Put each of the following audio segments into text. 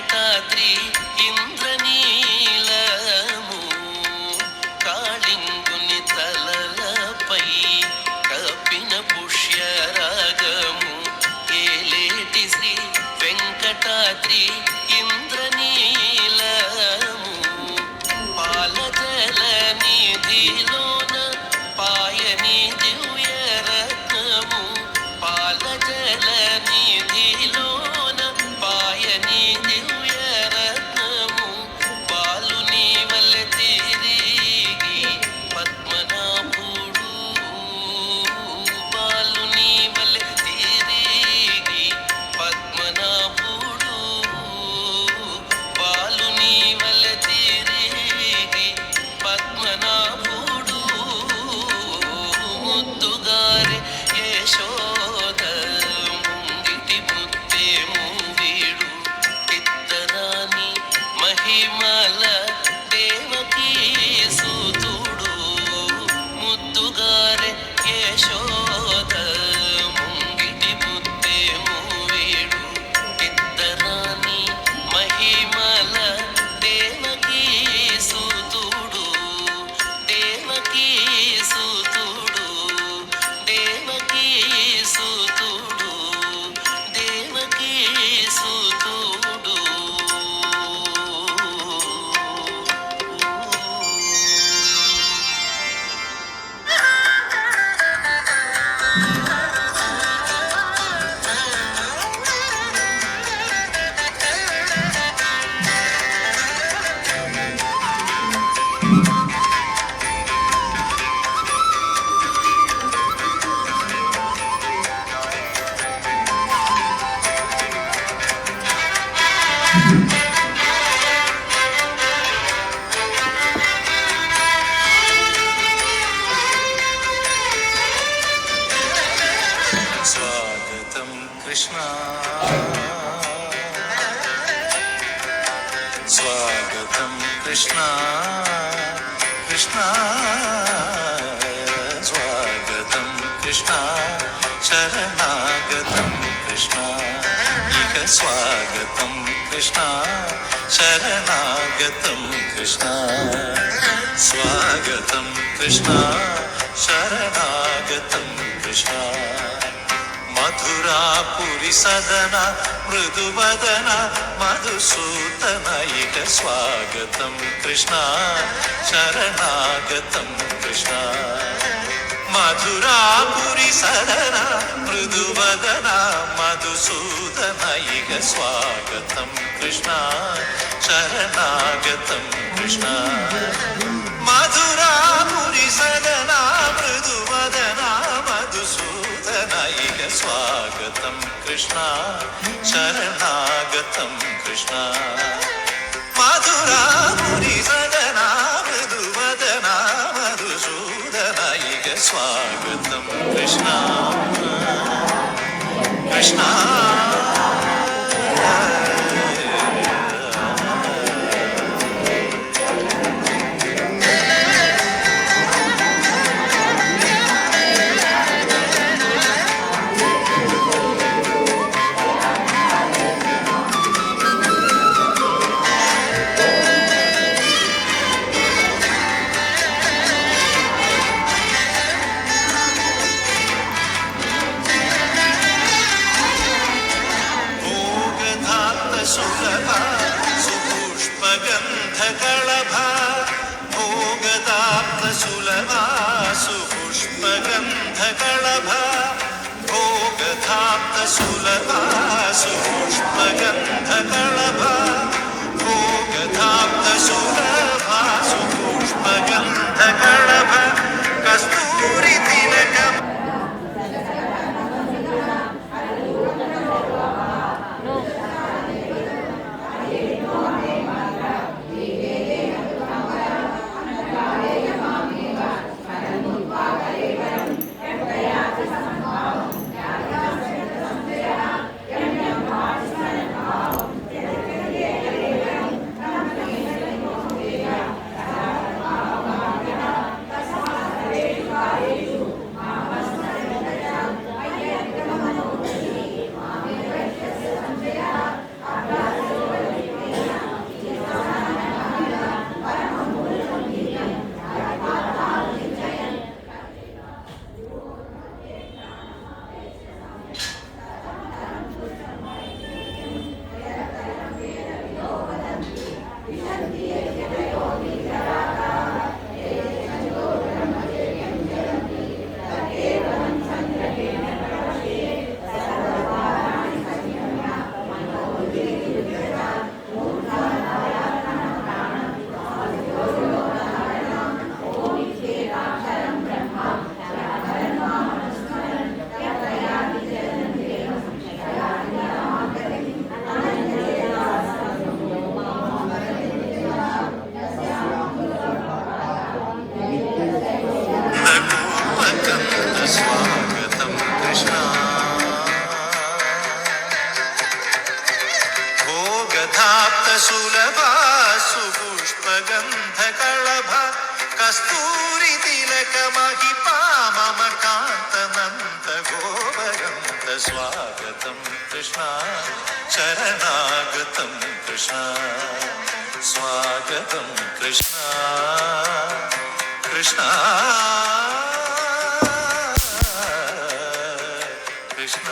వెంకటాద్రి ఇంద్రనీలము కాళింగుని తలలపై కపిన పుష్యరాగము ఏలేటి శ్రీ వెంకటాద్రి ఇంద్రనీలము పాలజల నిధిలోన పాయని దివ్యరత్నము పాలజల నిధిలోన పాయని దివ్యరత్నము బాలుని వల్ల తిరిగి పద్మనాభుడు బాలుని వల్ల తిరిగి పద్మనాభుడు బాలుని వల్ల తిరిగి పద్మనాభుడు ముద్దుగారే యశోద ముంగిటి ముత్తేము వీడు ఇద్దరాని మహిమల దేవకీ సుతుడు ముద్దుగారే యశోద ముంగిటి ముత్తేము వీడు ఇద్దరాని మహిమల దేవకీ సుతుడు దేవకీ సుతుడు దేవకీ సుతుడు దేవకీ సుతుడు స్వాగతం కృష్ణ స్వాగతం కృష్ణ కృష్ణ స్వాగతం కృష్ణ శరణాగతం కృష్ణ ఇక స్వాగతం కృష్ణ శరణాగతం కృష్ణ స్వాగతం కృష్ణ శరణాగతం కృష్ణ మధురాపురి సదన మృదువదన మధుసూదన ఇక స్వాగతం కృష్ణ శరణాగతం కృష్ణ మధురాపురి సదన మృదువదన మధుసూదన ఇక స్వాగతం కృష్ణ శరణాగతం కృష్ణ మధురాపురి సదన మృదువదన మధుసూదన ఇక స్వాగతం కృష్ణ శరణాగతం కృష్ణ మధురాపురి సదన మృదువదన మధుసూదన ఇక స్వాగతం కృష్ణ కృష్ణ సుపుష్పగంధకళభా భోగదాప్త సులభా సుపుష్పగంధకళభా భోగదాప్త సులభా సుపుష్పగంధకళభా భోగదాప్త సులభా సుపుష్పగంధకళభా కస్తూరి తిలకం సురధాప్త సులభ సుపుష్పగంధ కళభ కస్తూరి తిలక మహిపా మమ కాంతనంత గోపగంధ స్వాగతం కృష్ణ శరణాగతం కృష్ణ స్వాగతం కృష్ణ కృష్ణ కృష్ణ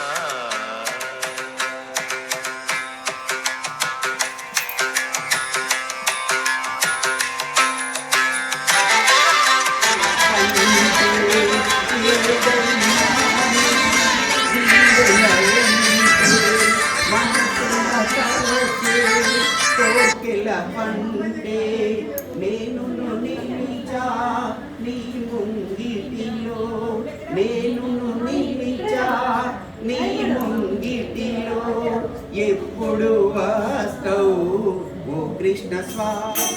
పంటే నేను నిలిచా నీ ముంగిటిలో నేను నిలిచా నీ ముంగిటిలో ఎప్పుడు వస్తావు ఓ కృష్ణ స్వామి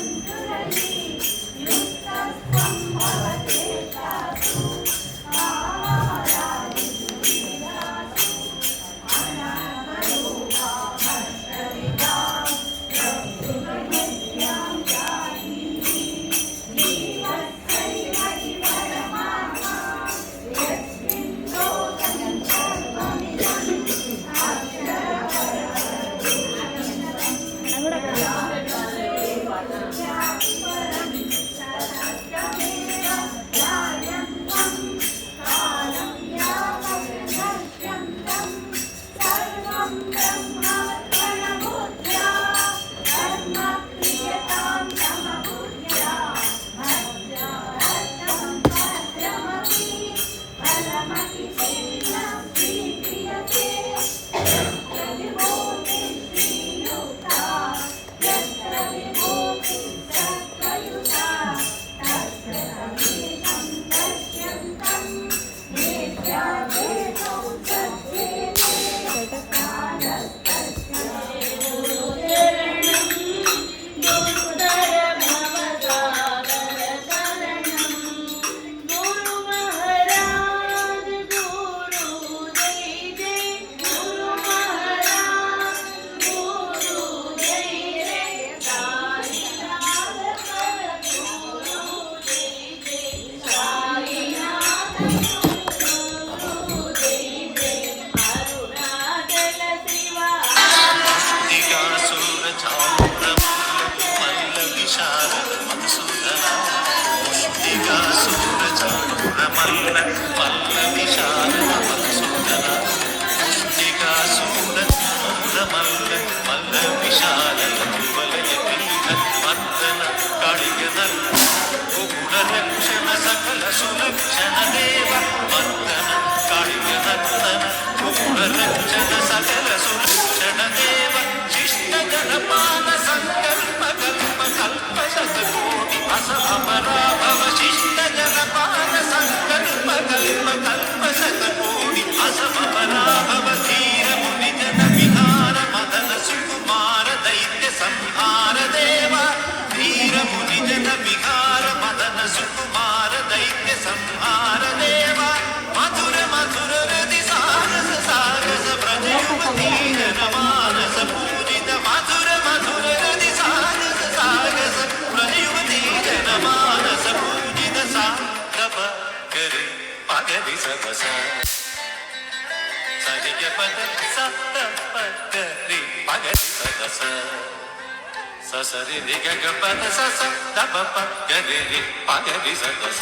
సరి రిగ పద సస దప ప గరి రి పగ రి స స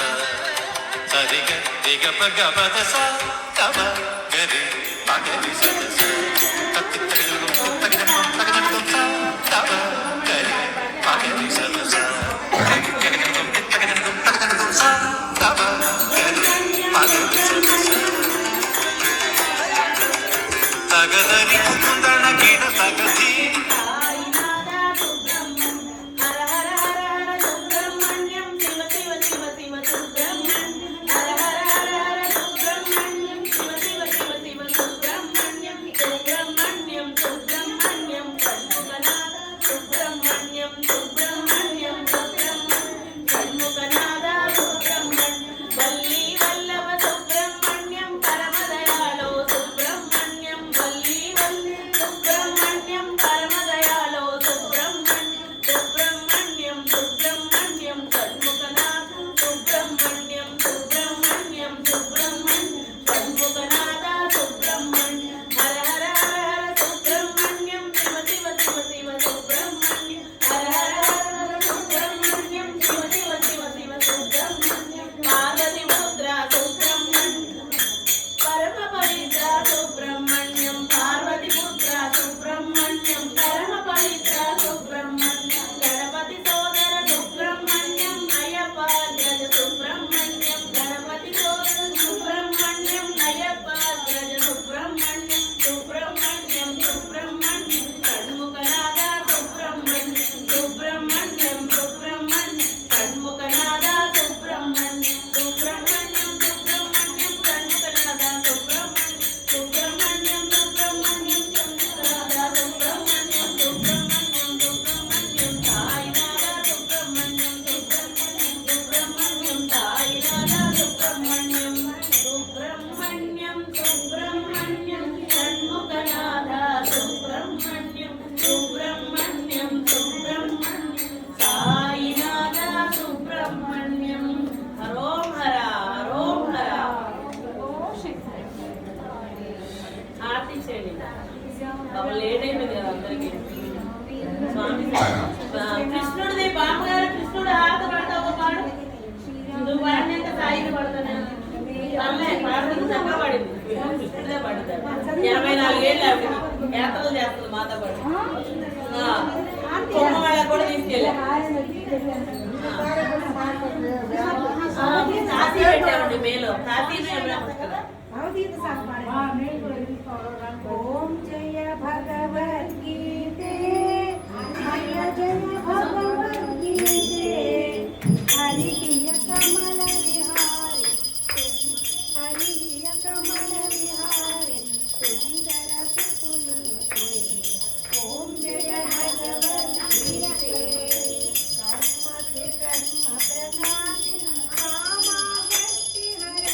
సరి గ రిగ ప గ పద స దప గరి పగ రి స స తత్తి తగ తగ తగ స దప గరి పగ రి స స తగ తగ స దప గరి పగ రి స స తగదరి కుందణ కిడ తగది సుబ్రహ్మణ్యం కృష్ణుడిది బామ్మగారు కృష్ణుడు ఆట పడతావు పాడు నువ్వు పాడినాక సాయిని పడతాను పాడుతుంది చక్కగా పడింది కృష్ణుడే పడతాడు 84 ఏళ్ళు ఆవిడ యాత్రలు చేస్తుంది మాతో పాటు కొమ్మ వాళ్ళకి కూడా తీసుకెళ్ళా కాశీ పెట్టామండి మేలో కాశీనే కదా ఓం జయ భగవద్గీతే జయ జయ భగవద్గీతే హరియ కమల విహారి హరియ కమల విహారి సుందర సుకులీతే ఓం జయ భగవద్గీతే కర్మ కర్మ ప్రకాశి కామా భక్తి హర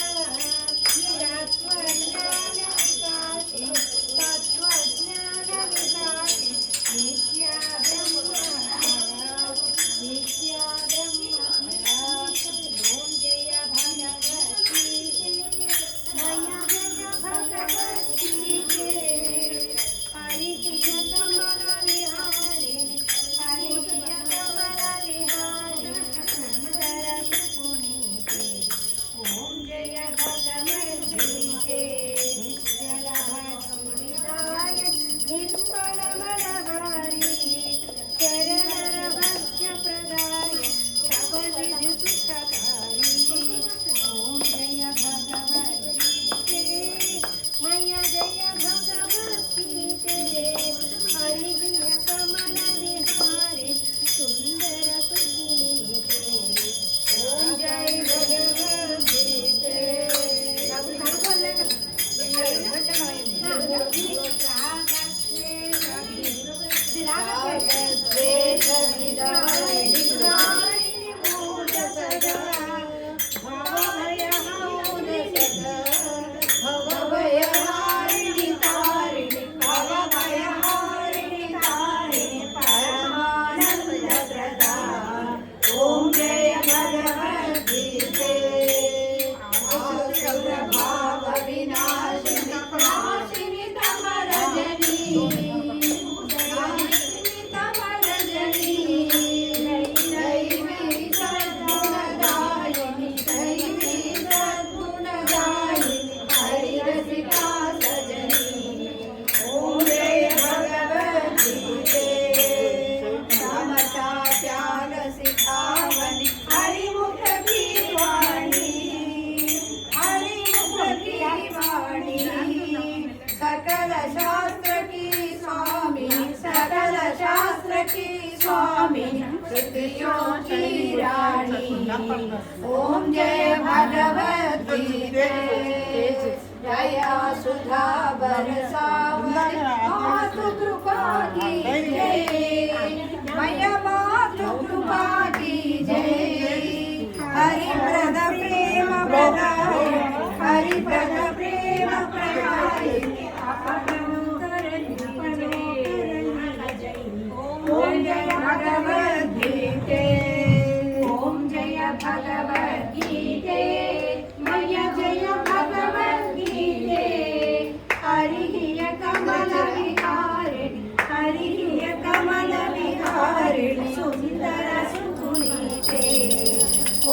ओम जय भगवद्गीते जय सुधा बरसावरी मातु कृपा की जय मैया मातु कृपा की जय हरि प्रद प्रेम प्रदाय हरि प्रद प्रेम प्रदाय ओम जय भगवद्गीते ओम जय भगवद्गीते मैया जय भगवद्गीते हरिः कमल विहारिणि हरिः कमल विहारिणि सुंदर सुकुलीते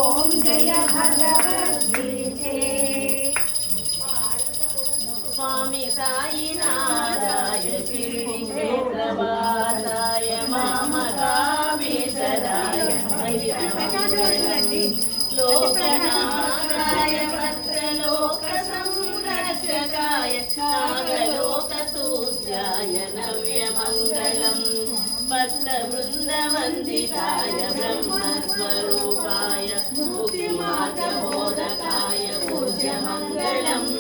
ओम जय भगवद्गीते स्वामी साईनाथाय शिरडी क्षेत्रवासाय मामकामीशदाय लोकनाथाय भद्रलोकसंरक्षकाय नागलोकसूर्याय नव्यमङ्गलम् भक्तवृन्दवन्दिताय ब्रह्मस्वरूपाय मुक्तिमार्गबोधकाय पूज्यमङ्गलम्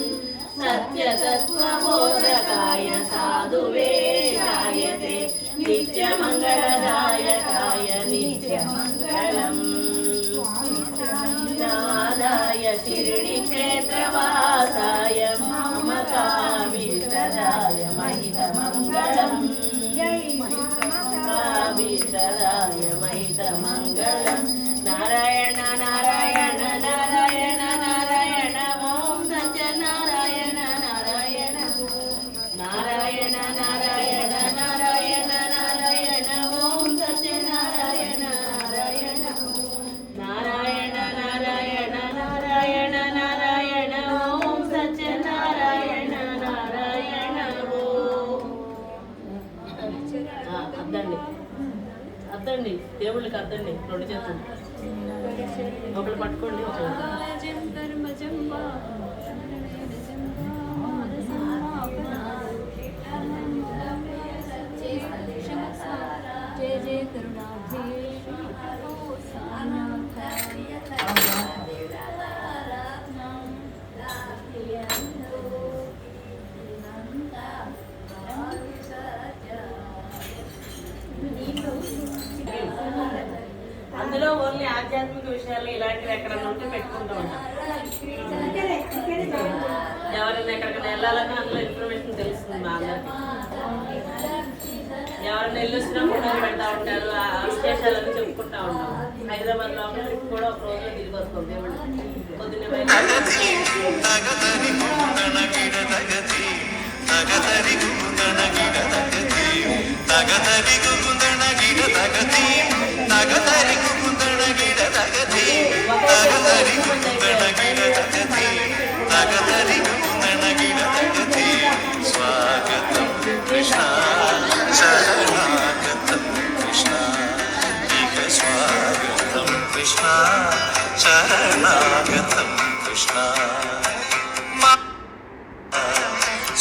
सत्यतत्त्वबोधकाय साधुवेशाय ते नित्यमङ्गलदायकाय नित्यमङ्गलम् नादाय शिरडिक्षेत्रवासाय मामकाभीष्टदाय महितमङ्गलम् काभीष्टदाय महितमङ्गलम् नारायण नारायण नारायण नारायण ॐ सत्यनारायण नारायण नारायण नारायण नारायण नारायण ॐ सत्य అద్దండి దేవుళ్ళకి అద్దండి 2 చేతులు ఒకళ్ళు పట్టుకోండి ఒకళ్ళు జయ జయ కరుణా అందులో ఓన్లీ ఆధ్యాత్మిక విషయాలు ఇలాంటివి ఎక్కడన్నా ఉంటే పెట్టుకుంటూ ఉంటాం. ఎవరైనా ఎక్కడికైనా వెళ్ళాలన్నా అందులో ఇన్ఫర్మేషన్ తెలుస్తుంది మా అందరికి. ఎవరైనా వెళ్ళొచ్చినా ఫోటోలు పెడతా ఉంటారు, ఆ విశేషాలన్నీ చెప్పుకుంటా ఉంటాం. హైదరాబాద్ లో కూడా ఒక రోజులో తిరిగి వస్తుంది దేవుడు పొద్దున్నే స్వాగతం కృష్ణ శరణాగతం కృష్ణ ఇక స్వాగతం కృష్ణ శరణాగతం కృష్ణ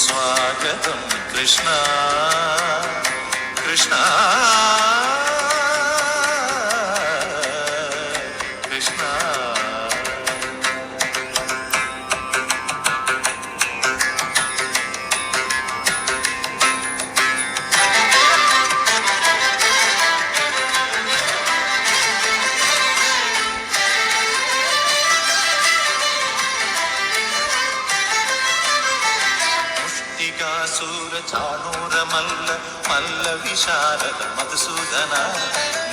స్వాగతం కృష్ణ కృష్ణ కృష్ణ ముష్టికాసుర చాణూర మల్ల మల్ల విశారద మధుసూదన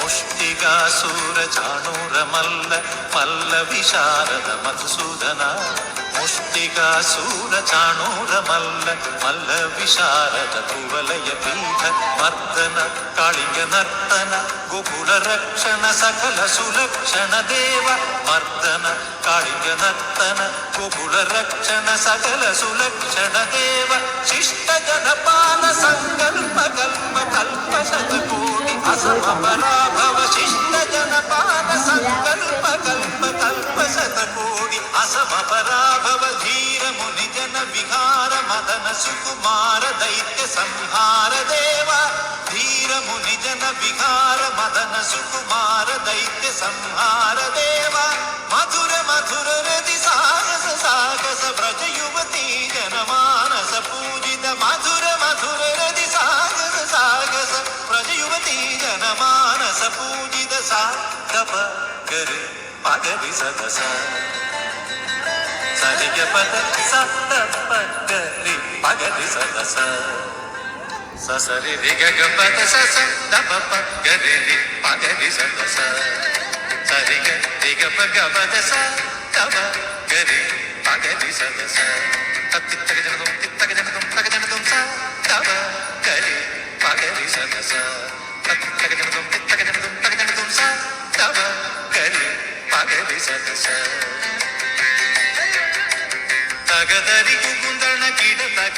ముష్టికాసుర చాణూర మల్ల మల్ల విశారద మధుసూదన ముష్టికాసుర చాణూర మల్ల మల్ల విశారద కువలయ పీఠ మర్దన కాళింగ నర్తన గోకుల రక్షణ సకల సులక్షణ దేవ మర్దన కాళింగ నర్తన గోకుల రక్షణ సకల సులక్షణ దేవ శిష్ట జనపాల సంకల్ప కల్ప కల్ప శతకోటి అసమ పరాభవ శిష్ట జనపాల సంకల్ప కల్ప కల్ప శతకోటి అసమ పరాభవ ధీర ముని జన విహార మదన సుకుమార దైత్య సంహార దేవ ధీర ముని జన విహార మదన సుకుమార దైత్య సంహార దేవ మధుర మధుర రతి సాగస సాగస బ్రజ యువతీ జనమానస పూజిత మధుర మధుర రతి సాగస సాగస బ్రజ యువతీ జనమానస పూజిత సా గప గరి పగరి సదస సరిగ పద సప్త గరి పగరి సదస ససరి రిగ పద సస దప గరి పగరి సదస సరిగ రిగ పద స దప గరి పగరి సదస తత్తిత్తగ జనదం తిత్తగ జనదం తగ జనదం స దప గరి పగరి సదస తత్తిత్తగ జనదం తిత్తగ జనదం తగ జనదం స దప గరి పగరి సదస తగదరి గుందణ కిడ తగ